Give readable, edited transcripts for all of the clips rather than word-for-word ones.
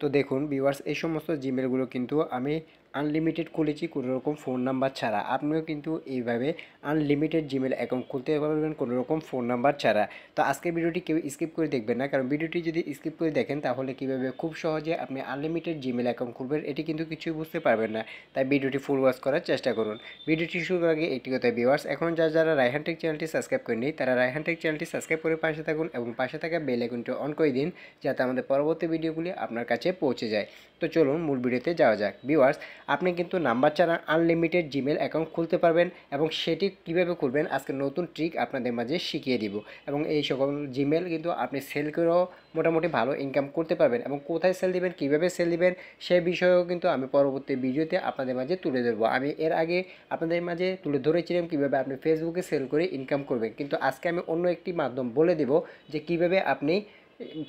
তো দেখুন ভিউয়ার্স, এই সমস্ত জিমেলগুলো কিন্তু আমি আনলিমিটেড খুলেছি কোনো রকম ফোন নাম্বার ছাড়া। আপনিও কিন্তু এইভাবে আনলিমিটেড জিমেল অ্যাকাউন্ট খুলতে পারবেন কোনো রকম ফোন নাম্বার ছাড়া। তো আজকের ভিডিওটি কেউ স্কিপ করে দেখবেন না, কারণ ভিডিওটি যদি স্কিপ করে দেখেন তাহলে কীভাবে খুব সহজে আপনি আনলিমিটেড জিমেল অ্যাকাউন্ট খুলবেন এটি কিন্তু কিছুই বুঝতে পারবেন না। তাই ভিডিওটি ফুল ওয়াচ করার চেষ্টা করুন। ভিডিওটি শুরু করার আগে একটি কথা ভিউয়ার্স, এখন যারা রায়হান টেক চ্যানেলটি সাবস্ক্রাইব করেনি তারা রায়হান টেক চ্যানেলটি সাবস্ক্রাইব করে পাশে থাকুন এবং পাশে থাকা বেল আইকনটি অন করে দিন, যাতে আমাদের পরবর্তী ভিডিওগুলি আপনার কাছে পৌঁছে যায়। তো চলুন মূল ভিডিওতে যাওয়া যাক। ভিউয়ার্স, আপনি কিন্তু নাম্বার ছাড়া আনলিমিটেড জিমেল অ্যাকাউন্ট খুলতে পারবেন এবং সেটি কীভাবে খুলবেন আজকে নতুন ট্রিক আপনাদের মাঝে শিখিয়ে দিব। এবং এই সকল জিমেল কিন্তু আপনি সেল করেও মোটামুটি ভালো ইনকাম করতে পারবেন এবং কোথায় সেল দিবেন, কীভাবে সেল দিবেন সে বিষয়েও কিন্তু আমি পরবর্তী ভিডিওতে আপনাদের মাঝে তুলে ধরবো। আমি এর আগে আপনাদের মাঝে তুলে ধরেছিলাম কীভাবে আপনি ফেসবুকে সেল করে ইনকাম করবেন, কিন্তু আজকে আমি অন্য একটি মাধ্যম বলে দেব যে কীভাবে আপনি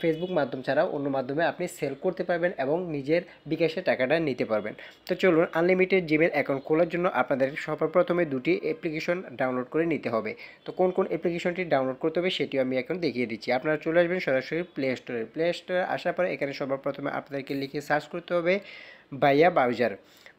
ফেসবুক মাধ্যম ছাড়াও অন্য মাধ্যমে আপনি সেল করতে পারবেন এবং নিজের বিকাশে টাকাটা নিতে পারবেন। তো চলুন, আনলিমিটেড জিমেল অ্যাকাউন্ট খোলার জন্য আপনাদের সর্বপ্রথমে দুটি অ্যাপ্লিকেশন ডাউনলোড করে নিতে হবে। তো কোন কোন অ্যাপ্লিকেশনটি ডাউনলোড করতে হবে সেটিও আমি এখন দেখিয়ে দিচ্ছি। আপনারা চলে আসবেন সরাসরি প্লে স্টোরে আসার পরে এখানে সর্বপ্রথমে আপনাদেরকে লিখে সার্চ করতে হবে ভাইয়া ব্রাউজার।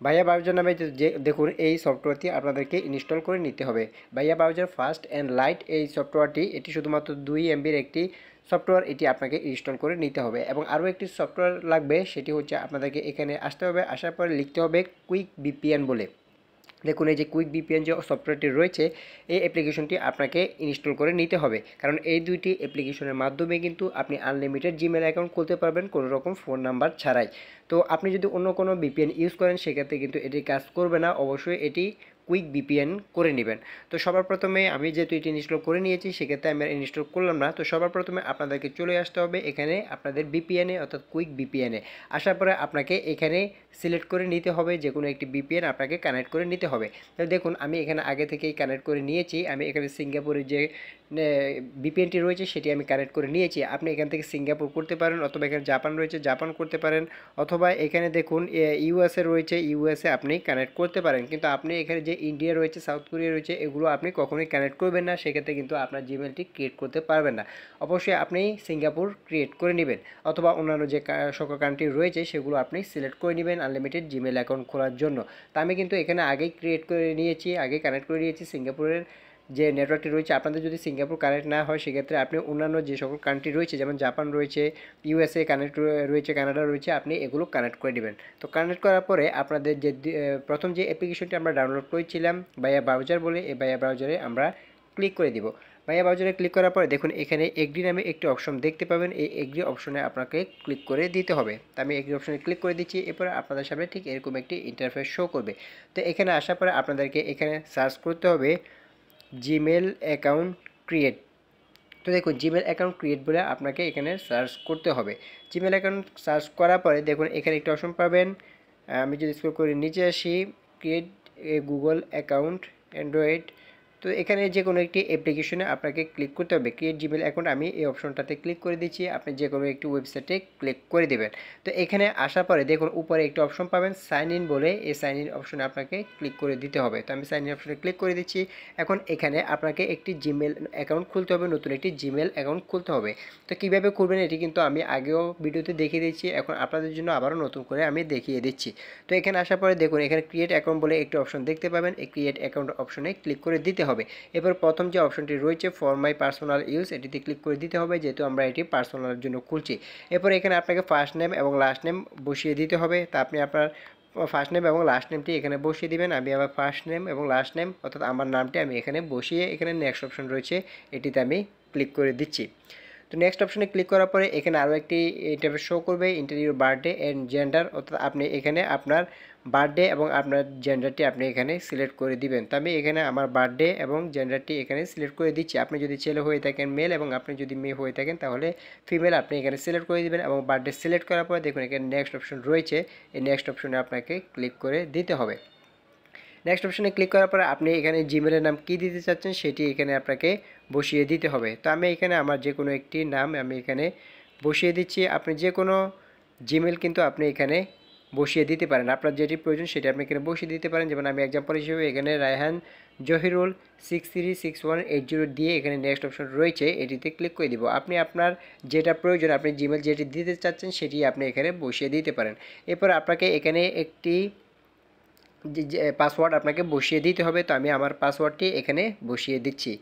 ভাইয়া ব্রাউজার নামে যে দেখুন এই সফটওয়্যারটি আপনাদেরকে ইনস্টল করে নিতে হবে। ভাইয়া ব্রাউজার ফাস্ট অ্যান্ড লাইট এই সফটওয়্যারটি, এটি শুধুমাত্র 2 MBর একটি সফটওয়্যার, এটি আপনাকে ইনস্টল করে নিতে হবে। এবং আরও একটি সফটওয়্যার লাগবে, সেটি হচ্ছে আপনাদেরকে এখানে আসতে হবে, আসার পরে লিখতে হবে কুইক ভিপিএন বলে। দেখুন এই যে কুইক ভিপিএন যে সফটওয়্যারটি রয়েছে এই অ্যাপ্লিকেশনটি আপনাকে ইনস্টল করে নিতে হবে, কারণ এই দুইটি অ্যাপ্লিকেশনের মাধ্যমে কিন্তু আপনি আনলিমিটেড জিমেল অ্যাকাউন্ট খুলতে পারবেন কোনো রকম ফোন নাম্বার ছাড়াই। তো আপনি যদি অন্য কোনো ভিপিএন ইউজ করেন সেক্ষেত্রে কিন্তু এটি কাজ করবে না, অবশ্যই এটি কুইক ভিপিএন করে নেবেন। তো সবার প্রথমে আমি যেহেতু এটি ইনস্টল করে নিয়েছি সেক্ষেত্রে আমি ইনস্টল করলাম না। তো সবার প্রথমে আপনাদেরকে চলে আসতে হবে এখানে আপনাদের ভিপিএনে অর্থাৎ কুইক ভিপিএনে। আসার পরে আপনাকে এখানে সিলেক্ট করে নিতে হবে যে কোনো একটি ভিপিএন আপনাকে কানেক্ট করে নিতে হবে। তো দেখুন আমি এখানে আগে থেকেই কানেক্ট করে নিয়েছি। আমি এখানে সিঙ্গাপুরের যে ভিপিএনটি রয়েছে সেটি আমি কানেক্ট করে নিয়েছি। আপনি এখান থেকে সিঙ্গাপুর করতে পারেন, অথবা এখানে জাপান রয়েছে জাপান করতে পারেন, অথবা এখানে দেখুন ইউএসএ রয়েছে ইউএসএ আপনি কানেক্ট করতে পারেন। কিন্তু আপনি এখানে যে ইন্ডিয়া রয়েছে সাউথ কোরিয়া রয়েছে এগুলো আপনি কখনোই কানেক্ট করবেন না, সেক্ষেত্রে কিন্তু আপনার জিমেলটি ক্রিয়েট করতে পারবেন না। অবশ্যই আপনি সিঙ্গাপুর ক্রিয়েট করে নেবেন, অথবা অন্যান্য যে সকল কান্ট্রি রয়েছে সেগুলো আপনি সিলেক্ট করে নেবেন আনলিমিটেড জিমেল অ্যাকাউন্ট খোলার জন্য। তা আমি কিন্তু এখানে আগেই ক্রিয়েট করে নিয়েছি, আগে কানেক্ট করে নিয়েছি সিঙ্গাপুরের যে নেটওয়ার্কটি রয়েছে। আপনাদের যদি সিঙ্গাপুর কানেক্ট না হয় সেক্ষেত্রে আপনি অন্যান্য যে সকল কান্ট্রি রয়েছে যেমন জাপান রয়েছে, ইউএসএ কানেক্ট রয়েছে, কানাডা রয়েছে, আপনি এগুলো কানেক্ট করে নেবেন। তো কানেক্ট করার পরে আপনাদের যে প্রথম যে অ্যাপ্লিকেশনটি আমরা ডাউনলোড করেছিলাম ভাইয়া ব্রাউজার বলে, এই ভাইয়া ব্রাউজারে আমরা ক্লিক করে দিব। ভাইয়া ব্রাউজারে ক্লিক করার পরে দেখুন এখানে এগ্রি নামে একটি অপশন দেখতে পাবেন, এই এগ্রি অপশনে আপনাকে ক্লিক করে দিতে হবে। তো আমি এগ্রি অপশনে ক্লিক করে দিচ্ছি। এরপরে আপনাদের সামনে ঠিক এরকম একটি ইন্টারফেস শো করবে। তো এখানে আসার পরে আপনাদেরকে এখানে সার্চ করতে হবে জিমেল অ্যাকাউন্ট ক্রিয়েট। তো দেখুন জিমেল অ্যাকাউন্ট ক্রিয়েট বলে আপনাকে এখানে সার্চ করতে হবে। জিমেল অ্যাকাউন্ট সার্চ করার পরে দেখুন এখানে একটা অপশন পাবেন, আমি যদি স্ক্রল করে নিচে আসি create a Google account Android. তো এখানে যে কোনো একটি অ্যাপ্লিকেশনে আপনাকে ক্লিক করতে হবে ক্রিয়েট জিমেল অ্যাকাউন্ট। আমি এই অপশনটাতে ক্লিক করে দিচ্ছি, আপনি যে কোনো একটি ওয়েবসাইটে ক্লিক করে দেবেন। তো এখানে আসার পরে দেখুন উপরে একটি অপশন পাবেন সাইন ইন বলে, এই সাইন ইন অপশনে আপনাকে ক্লিক করে দিতে হবে। তো আমি সাইন ইন অপশনে ক্লিক করে দিচ্ছি। এখন এখানে আপনাকে একটি জিমেল অ্যাকাউন্ট খুলতে হবে, নতুন একটি জিমেল অ্যাকাউন্ট খুলতে হবে। তো কীভাবে করবেন এটি কিন্তু আমি আগেও ভিডিওতে দেখিয়ে দিচ্ছি, এখন আপনাদের জন্য আবারও নতুন করে আমি দেখিয়ে দিচ্ছি। তো এখানে আসার পরে দেখুন এখানে ক্রিয়েট অ্যাকাউন্ট বলে একটি অপশন দেখতে পাবেন, এই ক্রিয়েট অ্যাকাউন্ট অপশনে ক্লিক করে দিতে হবে। এবার প্রথম যে অপশনটি রয়েছে ফর মাই পার্সোনাল ইউজ এটিতে ক্লিক করে দিতে হবে, যেহেতু আমরা এটি পার্সোনালের জন্য খুলছি। এরপর এখানে আপনাকে ফার্স্ট নেম এবং লাস্ট নেম বসিয়ে দিতে হবে। তা আপনি আপনার ফার্স্ট নেম এবং লাস্ট নেমটি এখানে বসিয়ে দিবেন। আমি আমার ফার্স্ট নেম এবং লাস্ট নেম অর্থাৎ আমার নামটি আমি এখানে বসিয়ে এখানে নেক্সট অপশন রয়েছে এটিতে আমি ক্লিক করে দিচ্ছি। তো নেক্সট অপশনে ক্লিক করার পরে এখানে আরও একটি ইন্টারফেস শো করবে enter your birthday and gender, অর্থাৎ আপনি এখানে আপনার বার্থডে এবং আপনার জেন্ডারটি আপনি এখানে সিলেক্ট করে দিবেন। তো আমি এখানে আমার বার্থডে এবং জেন্ডারটি এখানে সিলেক্ট করে দিচ্ছি। আপনি যদি ছেলে হয়ে থাকেন মেল এবং আপনি যদি মেয়ে হয়ে থাকেন তাহলে ফিমেল আপনি এখানে সিলেক্ট করে দিবেন। এবং বার্থডে সিলেক্ট করার পরে দেখুন এখানে নেক্সট অপশন রয়েছে, এই নেক্সট অপশনে আপনাকে ক্লিক করে দিতে হবে। নেক্সট অপশনে ক্লিক করার পরে আপনি এখানে জিমেলের নাম কী দিতে চাচ্ছেন সেটি এখানে আপনাকে বসিয়ে দিতে হবে। তো আমি এখানে আমার যে কোনো একটি নাম আমি এখানে বসিয়ে দিচ্ছি। আপনি যে কোনো জিমেল কিন্তু আপনি এখানে বসিয়ে দিতে পারেন। আপনার যেটি প্রয়োজন সেটি আপনি এখানে বসিয়ে দিতে পারেন। যেমন আমি এক্সাম্পল হিসেবে এখানে রায়হান জহিরুল 636180 দিয়ে এখানে নেক্সট অপশন রয়েছে, এটিতে ক্লিক করে দিব। আপনি আপনার যেটা প্রয়োজন, আপনি জিমেল যেটি দিতে চাচ্ছেন সেটি আপনি এখানে বসিয়ে দিতে পারেন। এরপর আপনাকে এখানে একটি যে পাসওয়ার্ড আপনাকে বসিয়ে দিতে হবে। তো আমি আমার পাসওয়ার্ডটি এখানে বসিয়ে দিচ্ছি।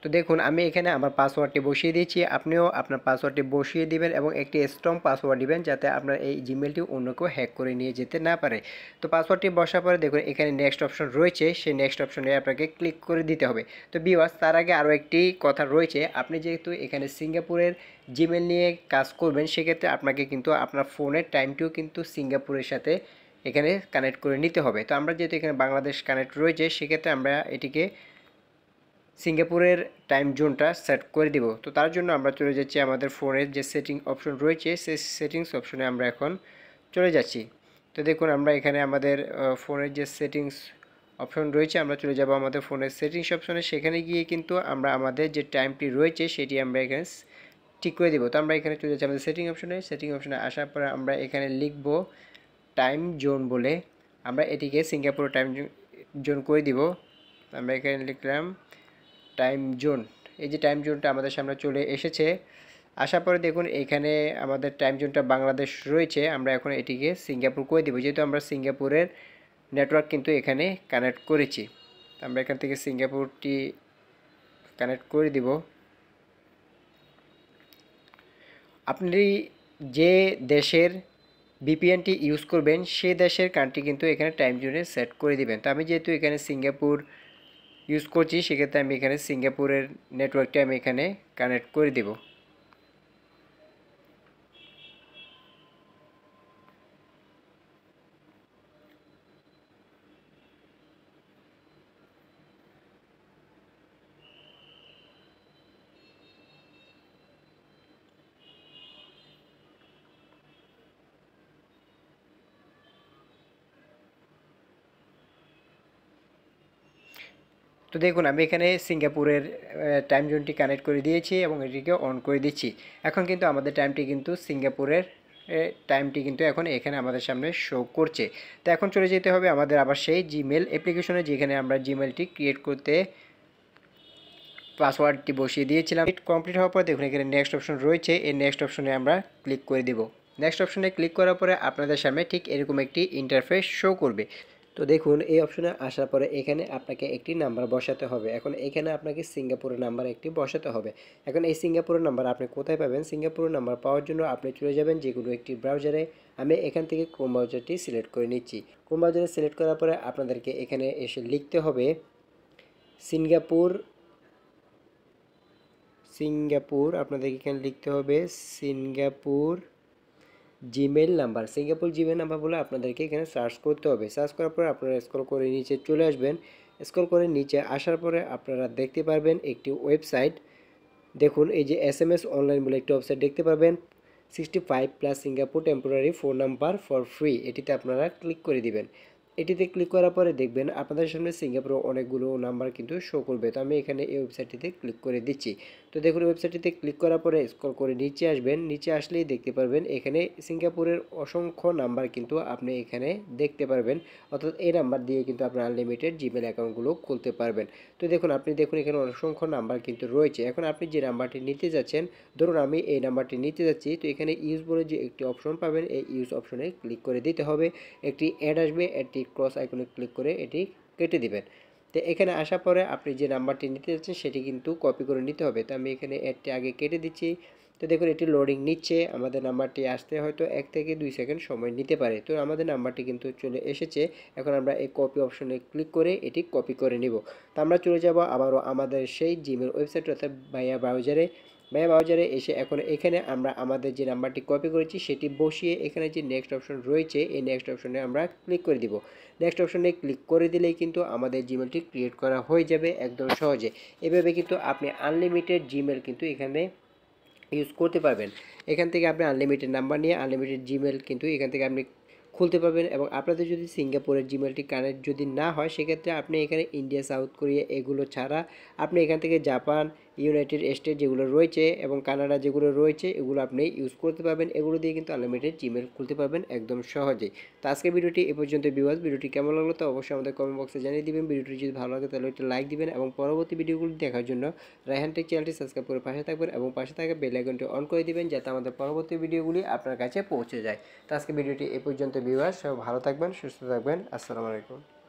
তো দেখুন আমি এখানে আমার পাসওয়ার্ডটি বসিয়ে দিয়েছি, আপনিও আপনার পাসওয়ার্ডটি বসিয়ে দিবেন এবং একটি স্ট্রং পাসওয়ার্ড দিবেন যাতে আপনার এই জিমেলটি অন্য কেউ হ্যাক করে নিয়ে যেতে না পারে। তো পাসওয়ার্ডটি বসার পরে দেখুন এখানে নেক্সট অপশন রয়েছে, সেই নেক্সট অপশনে আপনাকে ক্লিক করে দিতে হবে। তো ভিউয়ার্স, তার আগে আরও একটি কথা রয়েছে, আপনি যেহেতু এখানে সিঙ্গাপুরের জিমেল নিয়ে কাজ করবেন সেক্ষেত্রে আপনাকে কিন্তু আপনার ফোনের টাইমটিও কিন্তু সিঙ্গাপুরের সাথে এখানে কানেক্ট করে নিতে হবে। তো আমরা যেহেতু এখানে বাংলাদেশ কানেক্ট রয়েছে সেক্ষেত্রে আমরা এটিকে সিঙ্গাপুরের টাইম জোনটা সেট করে দিব। তো তার জন্য আমরা চলে যাচ্ছি আমাদের ফোনের যে সেটিং অপশন রয়েছে সেই সেটিংস অপশনে আমরা এখন চলে যাচ্ছি। তো দেখুন আমরা এখানে আমাদের ফোনের যে সেটিংস অপশন রয়েছে আমরা চলে যাব আমাদের ফোনের সেটিংস অপশনে। সেখানে গিয়ে কিন্তু আমরা আমাদের যে টাইমটি রয়েছে সেটি আমরা এখানে ঠিক করে দিব। তো আমরা এখানে চলে যাচ্ছি আমাদের সেটিং অপশনে আসার পরে আমরা এখানে লিখব টাইম জোন বলে, আমরা এটিকে সিঙ্গাপুর টাইম জোন করে দিব। আমরা এখানে লিখলাম টাইম জোন। এই যে টাইম জোনটা আমাদের সামনে চলে এসেছে, আসার পরে দেখুন এখানে আমাদের টাইম জোনটা বাংলাদেশ রয়েছে, আমরা এখন এটিকে সিঙ্গাপুর করে দিব যেহেতু আমরা সিঙ্গাপুরের নেটওয়ার্ক কিন্তু এখানে কানেক্ট করেছি। আমরা এখান থেকে সিঙ্গাপুরটি কানেক্ট করে দিব। আপনি যে দেশের ভিপিএনটি ইউজ করবেন সেই দেশের কান্ট্রি কিন্তু এখানে টাইম জোনে সেট করে দিবেন। তো আমি যেহেতু এখানে সিঙ্গাপুর ইউজ করছি সেক্ষেত্রে আমি এখানে সিঙ্গাপুরের নেটওয়ার্কটা আমি এখানে কানেক্ট করে দেব। তো দেখুন আমি এখানে সিঙ্গাপুরের টাইম জোনটি কানেক্ট করে দিয়েছি এবং এটিকে অন করে দিচ্ছি। এখন কিন্তু আমাদের টাইমটি কিন্তু সিঙ্গাপুরের টাইমটি কিন্তু এখন এখানে আমাদের সামনে শো করছে। তো এখন চলে যেতে হবে আমাদের আবার সেই জিমেল অ্যাপ্লিকেশনে যেখানে আমরা জিমেলটি ক্রিয়েট করতে পাসওয়ার্ডটি বসিয়ে দিয়েছিলাম। কমপ্লিট হওয়ার পর দেখুন এখানে নেক্সট অপশন রয়েছে, এই নেক্সট অপশনে আমরা ক্লিক করে দিব। নেক্সট অপশনে ক্লিক করার পরে আপনাদের সামনে ঠিক এরকম একটি ইন্টারফেস শো করবে। তো দেখুন এই অপশনে আসার পরে এখানে আপনাকে একটি নাম্বার বসাতে হবে। এখন এখানে আপনাকে সিঙ্গাপুরের নাম্বার একটি বসাতে হবে। এখন এই সিঙ্গাপুরের নাম্বার আপনি কোথায় পাবেন? সিঙ্গাপুরের নাম্বার পাওয়ার জন্য আপনি চলে যাবেন যে কোনো একটি ব্রাউজারে। আমি এখান থেকে ক্রোম ব্রাউজারটি সিলেক্ট করে নিচ্ছি। ক্রোম ব্রাউজারে সিলেক্ট করার পরে আপনাদেরকে এখানে এসে লিখতে হবে সিঙ্গাপুর আপনাদেরকে এখানে লিখতে হবে Singapore Gmail number. Singapore Gmail number বলে আপনাদেরকে এখানে সার্চ করতে হবে। সার্চ করার পরে আপনারা স্ক্রল করে নিচে চলে আসবেন। স্ক্রল করে নিচে আসার পরে আপনারা দেখতে পারবেন একটি ওয়েবসাইট। দেখুন এই যে SMS অনলাইন বলে একটি ওয়েবসাইট দেখতে পারবেন। 65+ Singapore temporary phone number for free, এটিতে আপনারা ক্লিক করে দিবেন। এটিতে ক্লিক করার পরে দেখবেন আপনাদের সামনে সিঙ্গাপুরের অনেকগুলো নাম্বার কিন্তু শো করবে। তো আমি এখানে এই ওয়েবসাইটটিতে ক্লিক করে দিচ্ছি। তো দেখুন ওয়েবসাইটটিতে ক্লিক করার পরে স্ক্রল করে নিচে আসবেন। নিচে আসলেই দেখতে পারবেন এখানে সিঙ্গাপুরের অসংখ্য নাম্বার কিন্তু আপনি এখানে দেখতে পারবেন, অর্থাৎ এই নাম্বার দিয়ে কিন্তু আপনার আনলিমিটেড জিমেল অ্যাকাউন্টগুলো খুলতে পারবেন। তো দেখুন এখানে অসংখ্য নাম্বার কিন্তু রয়েছে। এখন আপনি যে নাম্বারটি নিতে যাচ্ছেন, ধরুন আমি এই নাম্বারটি নিতে যাচ্ছি, তো এখানে ইউজ বলে যে একটি অপশন পাবেন, এই ইউজ অপশনে ক্লিক করে দিতে হবে। একটি অ্যাড আসবে, অ্যাডটি ক্রস আইকনে ক্লিক করে এটি কেটে দিবেন। তো এখানে আসার পরে আপনি যে নাম্বারটি নিতে যাচ্ছেন সেটি কিন্তু কপি করে নিতে হবে। তো আমি এখানে অ্যাডটি আগে কেটে দিচ্ছি। তো দেখুন এটি লোডিং নিচ্ছে, আমাদের নাম্বারটি আসতে হয়তো 1 থেকে 2 সেকেন্ড সময় নিতে পারে। তো আমাদের নাম্বারটি কিন্তু চলে এসেছে। এখন আমরা এই কপি অপশনে ক্লিক করে এটি কপি করে নিব। তো আমরা চলে যাব আবারও আমাদের সেই জিমেল ওয়েবসাইট অর্থাৎ ভাইয়া ব্রাউজারে এসে এখন এখানে আমরা আমাদের যে নাম্বারটি কপি করেছি সেটি বসিয়ে এখানে যে নেক্সট অপশন রয়েছে এই নেক্সট অপশনে আমরা ক্লিক করে দিব। নেক্সট অপশনে ক্লিক করে দিলেই কিন্তু আমাদের জিমেলটি ক্রিয়েট করা হয়ে যাবে একদম সহজে। এভাবে কিন্তু আপনি আনলিমিটেড জিমেল কিন্তু এখানে ইউজ করতে পারবেন। এখান থেকে আপনি আনলিমিটেড নাম্বার নিয়ে আনলিমিটেড জিমেল কিন্তু এখান থেকে আপনি খুলতে পারবেন। এবং আপনাদের যদি সিঙ্গাপুরের জিমেলটি কানেক্ট যদি না হয় সেক্ষেত্রে আপনি এখানে ইন্ডিয়া, সাউথ কোরিয়া এগুলো ছাড়া আপনি এখান থেকে জাপান ইউনাইটেড স্টেট যেগুলো রয়েছে এবং কানাডা যেগুলো রয়েছে এগুলো আপনি ইউজ করতে পারবেন। এগুলো দিয়ে কিন্তু আনলিমিটেড জিমেল খুলতে পারবেন একদম সহজেই। তো আজকের ভিডিওটি এ পর্যন্ত ভিউয়ার্স, ভিডিওটি কেমন লাগলো তো অবশ্যই আমাদের কমেন্ট বক্সে জানিয়ে দিবেন। ভিডিওটি যদি ভালো লাগে তাহলে একটা লাইক দিবেন এবং পরবর্তী ভিডিওগুলো দেখার জন্য রায়হান টেক চ্যানেলটি সাবস্ক্রাইব করে পাশে থাকবেন এবং পাশে থাকা বেল আইকনটি অন করে দিবেন যাতে আমাদের পরবর্তী ভিডিওগুলি আপনার কাছে পৌঁছে যায়। তো আজকে ভিডিওটি এ পর্যন্ত ভিউয়ার্স, সবাই ভালো থাকবেন, সুস্থ থাকবেন। আসসালামু আলাইকুম।